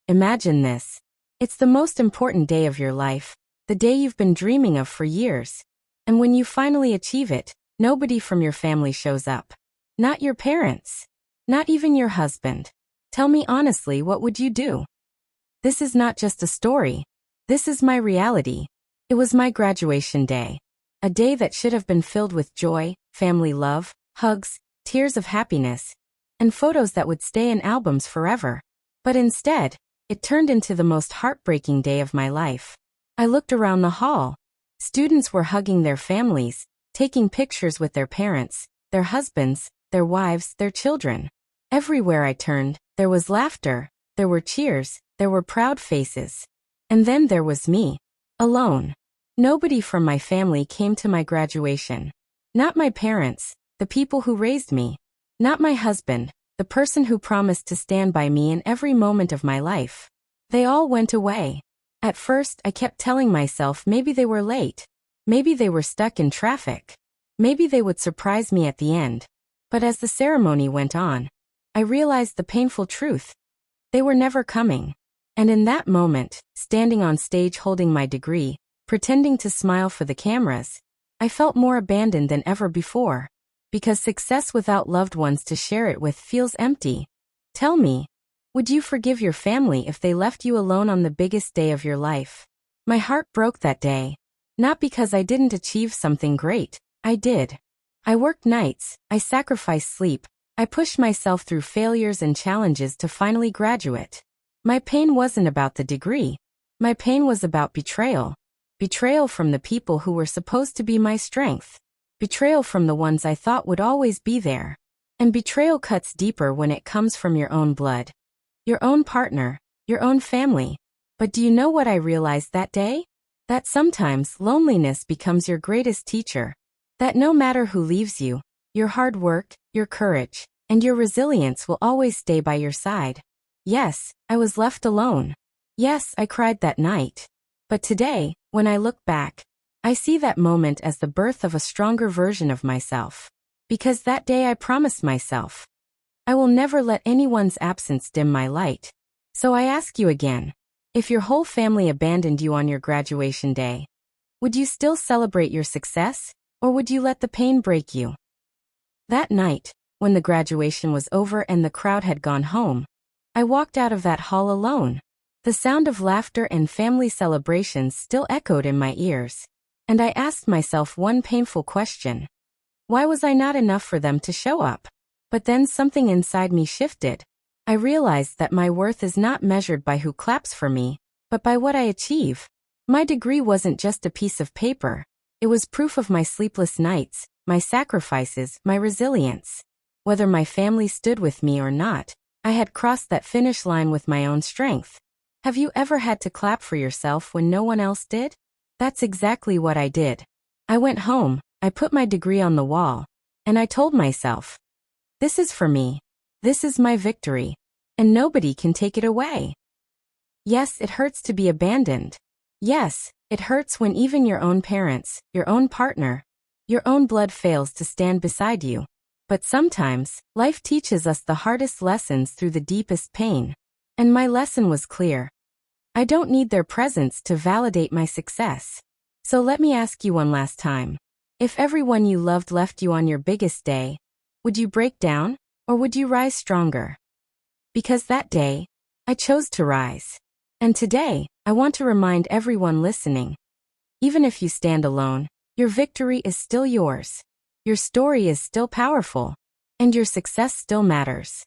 Imagine this. It's the most important day of your life, the day you've been dreaming of for years. And when you finally achieve it, nobody from your family shows up. Not your parents. Not even your husband. Tell me honestly, what would you do? This is not just a story. This is my reality. It was my graduation day. A day that should have been filled with joy, family love, hugs, tears of happiness, and photos that would stay in albums forever. But instead, it turned into the most heartbreaking day of my life. I looked around the hall. Students were hugging their families, taking pictures with their parents, their husbands, their wives, their children. Everywhere I turned, there was laughter, there were cheers, there were proud faces. And then there was me. Alone. Nobody from my family came to my graduation. Not my parents, the people who raised me. Not my husband, the person who promised to stand by me in every moment of my life. They all went away. At first, I kept telling myself maybe they were late. Maybe they were stuck in traffic. Maybe they would surprise me at the end. But as the ceremony went on, I realized the painful truth. They were never coming. And in that moment, standing on stage holding my degree, pretending to smile for the cameras, I felt more abandoned than ever before. Because success without loved ones to share it with feels empty. Tell me, would you forgive your family if they left you alone on the biggest day of your life? My heart broke that day. Not because I didn't achieve something great. I did. I worked nights, I sacrificed sleep, I pushed myself through failures and challenges to finally graduate. My pain wasn't about the degree. My pain was about betrayal. Betrayal from the people who were supposed to be my strength. Betrayal from the ones I thought would always be there. And betrayal cuts deeper when it comes from your own blood. Your own partner, your own family. But do you know what I realized that day? That sometimes loneliness becomes your greatest teacher. That no matter who leaves you, your hard work, your courage, and your resilience will always stay by your side. Yes, I was left alone. Yes, I cried that night. But today, when I look back, I see that moment as the birth of a stronger version of myself. Because that day I promised myself, I will never let anyone's absence dim my light. So I ask you again, if your whole family abandoned you on your graduation day, would you still celebrate your success, or would you let the pain break you? That night, when the graduation was over and the crowd had gone home, I walked out of that hall alone. The sound of laughter and family celebrations still echoed in my ears. And I asked myself one painful question. Why was I not enough for them to show up? But then something inside me shifted. I realized that my worth is not measured by who claps for me, but by what I achieve. My degree wasn't just a piece of paper. It was proof of my sleepless nights, my sacrifices, my resilience. Whether my family stood with me or not, I had crossed that finish line with my own strength. Have you ever had to clap for yourself when no one else did? That's exactly what I did. I went home, I put my degree on the wall, and I told myself, this is for me. This is my victory. And nobody can take it away. Yes, it hurts to be abandoned. Yes, it hurts when even your own parents, your own partner, your own blood fails to stand beside you. But sometimes, life teaches us the hardest lessons through the deepest pain. And my lesson was clear. I don't need their presence to validate my success. So let me ask you one last time. If everyone you loved left you on your biggest day, would you break down, or would you rise stronger? Because that day, I chose to rise. And today, I want to remind everyone listening. Even if you stand alone, your victory is still yours. Your story is still powerful. And your success still matters.